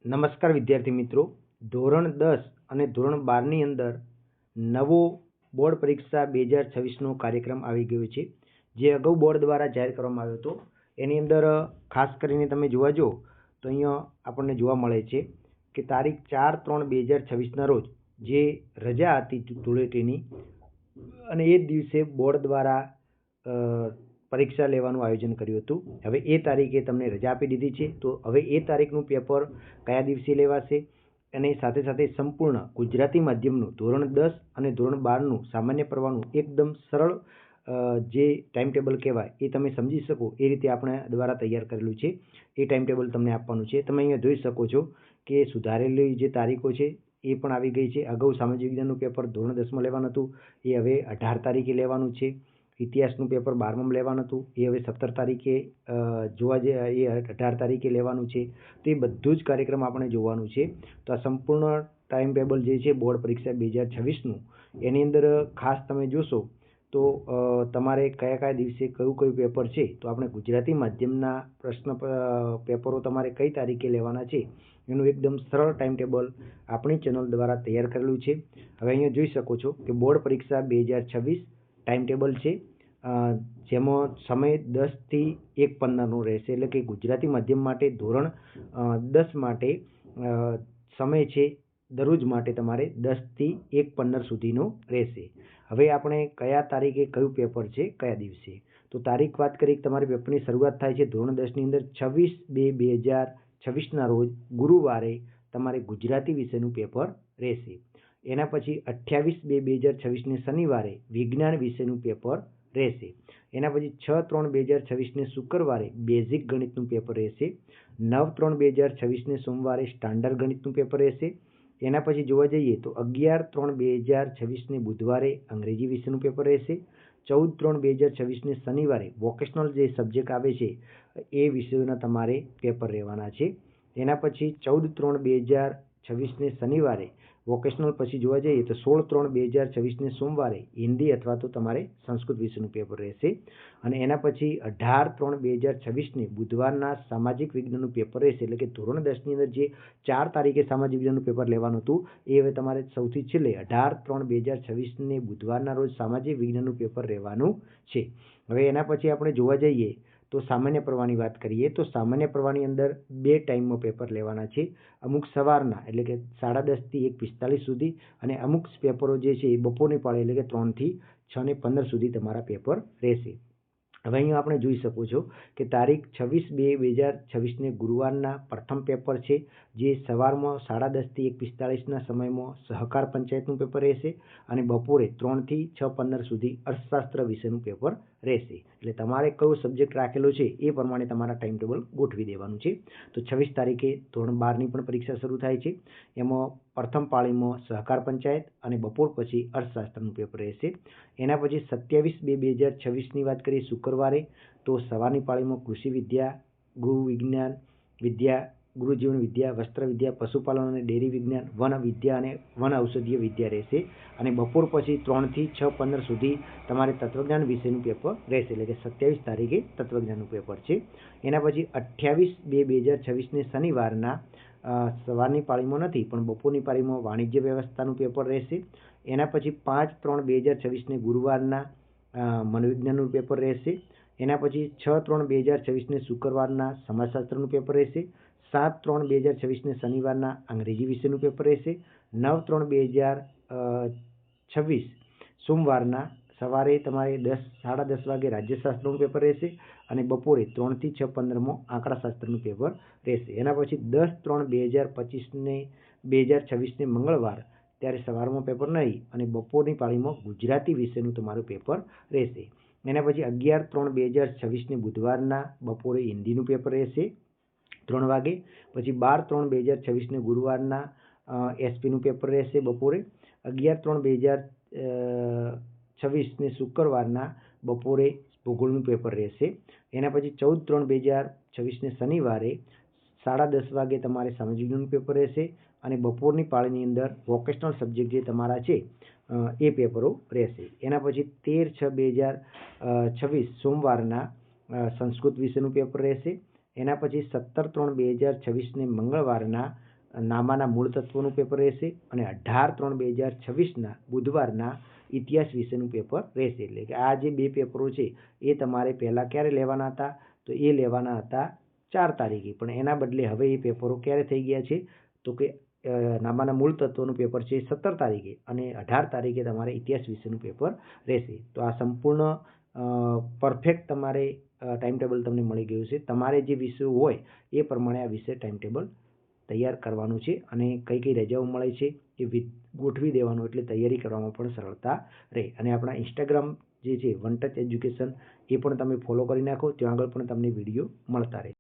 નમસ્કાર વિદ્યાર્થી મિત્રો, ધોરણ 10 અને ધોરણ 12 ની અંદર નવો બોર્ડ પરીક્ષા 2026નો કાર્યક્રમ આવી ગયો છે, જે અગાઉ બોર્ડ દ્વારા જાહેર કરવામાં આવ્યો હતો. એની અંદર ખાસ કરીને તમે જોવા જો તો અહીંયા આપણને જોવા મળે છે કે તારીખ 4/3/2026ના રોજ જે રજા હતી ધૂળેટીની, અને એ જ દિવસે બોર્ડ દ્વારા પરીક્ષા લેવાનું આયોજન કર્યું હતું. હવે એ તારીખે તમને રજા આપી દીધી છે, તો હવે એ તારીખનું પેપર કયા દિવસે લેવાશે અને સાથે સાથે સંપૂર્ણ ગુજરાતી માધ્યમનું ધોરણ 10 અને ધોરણ 12નું સામાન્ય પ્રવાહનું એકદમ સરળ જે ટાઈમ ટેબલ કહેવાય એ તમે સમજી શકો એ રીતે આપણે દ્વારા તૈયાર કરેલું છે. એ ટાઈમ ટેબલ તમને આપવાનું છે. તમે અહીંયા જોઈ શકો છો કે સુધારેલી જે તારીખો છે એ પણ આવી ગઈ છે. અગાઉ સામાજિક વિજ્ઞાનનું પેપર ધોરણ 10માં લેવાનું હતું, એ હવે 18 તારીખે લેવાનું છે. ઇતિહાસનું પેપર 12માં લેવાનું હતું, એ હવે 17 તારીખે જોવા જઈએ એ 18 તારીખે લેવાનું છે. તો એ બધું જ કાર્યક્રમ આપણે જોવાનું છે. તો આ સંપૂર્ણ ટાઈમ ટેબલ જે છે બોર્ડ પરીક્ષા 2026નું, એની અંદર ખાસ તમે જોશો તો તમારે કયા કયા દિવસે કયું પેપર છે, તો આપણે ગુજરાતી માધ્યમના પ્રશ્ન પેપરો તમારે કઈ તારીખે લેવાના છે એનું એકદમ સરળ ટાઈમ ટેબલ આપણી ચેનલ દ્વારા તૈયાર કરેલું છે. હવે અહીંયા જોઈ શકો છો કે બોર્ડ પરીક્ષા 2026 ટાઈમ ટેબલ છે, જેમાં સમય 10 થી 1:15નો રહેશે. એટલે કે ગુજરાતી માધ્યમ માટે ધોરણ 10 માટે સમય છે દરરોજ માટે તમારે 10 થી 1:15 સુધીનો રહેશે. હવે આપણે કયા તારીખે કયું પેપર છે કયા દિવસે, તો તારીખ વાત કરીએ, તમારી પેપરની શરૂઆત થાય છે ધોરણ 10ની અંદર 26/2/2026ના રોજ ગુરુવારે તમારે ગુજરાતી વિષયનું પેપર રહેશે. એના પછી 28/2/2026ને શનિવારે વિજ્ઞાન વિષયનું પેપર રહેશે. એના પછી 6/3/2026ને શુક્રવારે બેઝિક ગણિતનું પેપર રહેશે. 9/3/2026ને સોમવારે સ્ટાન્ડર્ડ ગણિતનું પેપર રહેશે. એના પછી જોવા જઈએ તો 11/3/2026ને બુધવારે અંગ્રેજી વિષયનું પેપર રહેશે. 14/3/2026ને શનિવારે વોકેશનલ જે સબ્જેક્ટ આવે છે એ વિષયોના તમારે પેપર રહેવાના છે. એના પછી 14/3/2026ને શનિવારે વોકેશનલ પછી જોવા જઈએ તો 16/3/2026ને સોમવારે હિન્દી અથવા તો તમારે સંસ્કૃત વિષયનું પેપર રહેશે. અને એના પછી 18/3/2026ને બુધવારના સામાજિક વિજ્ઞાનનું પેપર રહેશે. એટલે કે ધોરણ 10ની અંદર જે 4 તારીખે સામાજિક વિજ્ઞાનનું પેપર લેવાનું હતું, એ હવે તમારે સૌથી છેલ્લે 18/3/2026ને બુધવારના રોજ સામાજિક વિજ્ઞાનનું પેપર રહેવાનું છે. હવે એના પછી આપણે જોવા જઈએ તો સામાન્ય પ્રવાહની વાત કરીએ તો સામાન્ય પ્રવાહની અંદર 2 ટાઈમમાં પેપર લેવાના છે. અમુક સવારના એટલે કે 10:30 થી 1:45 સુધી, અને અમુક પેપરો જે છે એ બપોરની પાળે એટલે કે 3 થી 6:15 સુધી તમારા પેપર રહેશે. હવે અહીંયા આપણે જોઈ શકો છો કે તારીખ 26/2/2026ને ગુરુવારના પ્રથમ પેપર છે, જે સવારમાં 10:30 થી 1:45ના સમયમાં સહકાર પંચાયતનું પેપર રહેશે, અને બપોરે 3 થી 6:15 સુધી અર્થશાસ્ત્ર વિષયનું પેપર રહેશે. એટલે તમારે કયો સબ્જેક્ટ રાખેલો છે એ પ્રમાણે તમારા ટાઈમ ટેબલ ગોઠવી દેવાનું છે. તો 26 તારીખે ધોરણ 12ની પણ પરીક્ષા શરૂ થાય છે. એમાં પ્રથમ પાળીમાં સહકાર પંચાયત અને બપોર પછી અર્થશાસ્ત્રનું પેપર રહેશે. એના પછી 27/2/2026ની વાત કરીએ શુક્રવારે, તો સવારની પાળીમાં કૃષિ વિદ્યા, ગૃહ વિજ્ઞાન વિદ્યા, ગૃહજીવન વિદ્યા, વસ્ત્ર વિદ્યા, પશુપાલન અને ડેરી વિજ્ઞાન, વન વિદ્યા અને વન ઔષધીય વિદ્યા રહેશે. અને બપોર પછી 3 થી 6:15 સુધી તમારે તત્વજ્ઞાન વિષયનું પેપર રહેશે. એટલે કે 27 તારીખે તત્વજ્ઞાનનું પેપર છે. એના પછી 28/2/2026ને શનિવારના સવારની પાળીમાં નથી પણ બપોરની પાળીમાં વાણિજ્ય વ્યવસ્થાનું પેપર રહેશે. એના પછી 5/3/2026ને ગુરુવારના મનોવિજ્ઞાનનું પેપર રહેશે. એના પછી 6/3/2026ને શુક્રવારના સમાજશાસ્ત્રનું પેપર રહેશે. 7/3/2026ને શનિવારના અંગ્રેજી વિષયનું પેપર રહેશે. 9/3/2026 સોમવારના સવારે તમારે 10:30 વાગે રાજ્યશાસ્ત્રનું પેપર રહેશે, અને બપોરે 3 થી 6:15માં આંકડાશાસ્ત્રનું પેપર રહેશે. એના પછી 10/3/2026ને મંગળવાર, ત્યારે સવારમાં પેપર નહીં અને બપોરની પાળીમાં ગુજરાતી વિષયનું તમારું પેપર રહેશે. એના પછી 11/3/2026ને બુધવારના બપોરે હિન્દીનું પેપર રહેશે 3 વાગે. પછી 12/3/2026ને ગુરુવારના એસપીનું પેપર રહેશે બપોરે. 11/3/2026ને શુક્રવારના બપોરે ભૂગોળનું પેપર રહેશે. એના પછી 14/3/2026ને શનિવારે 10:30 વાગે તમારે સામાજિક વિજ્ઞાનનું પેપર રહેશે, અને બપોરની પાળીની અંદર વોકેશનલ સબ્જેક્ટ જે તમારા છે એ પેપરો રહેશે. એના પછી 13/6/2026 સોમવારના સંસ્કૃત વિષયનું પેપર રહેશે. એના પછી 17/3/2026ને મંગળવારના નામાના મૂળ તત્વોનું પેપર રહેશે અને 18/3/2026ના બુધવારના ઇતિહાસ વિશેનું પેપર રહેશે. એટલે કે આ જે 2 પેપરો છે એ તમારે પહેલાં ક્યારે લેવાના હતા? તો એ લેવાના હતા 4 તારીખે, પણ એના બદલે હવે એ પેપરો ક્યારે થઈ ગયા છે? તો કે નામાના મૂળ તત્વોનું પેપર છે 17 તારીખે અને 18 તારીખે તમારે ઇતિહાસ વિશેનું પેપર રહેશે. તો આ સંપૂર્ણ પરફેક્ટ તમારે ટાઈમટેબલ તમને મળી ગયું છે. તમારે જે વિષયો હોય એ પ્રમાણે આ વિષય ટાઈમટેબલ તૈયાર કરવાનું છે અને કઈ કઈ રજાઓ મળે છે એ ગોઠવી દેવાનું, એટલે તૈયારી કરવામાં પણ સરળતા રહે. અને આપણા ઇન્સ્ટાગ્રામ જે છે વન ટચ એજ્યુકેશન એ પણ તમે ફોલો કરી નાખો, ત્યાં આગળ પણ તમને વિડીયો મળતા રહે.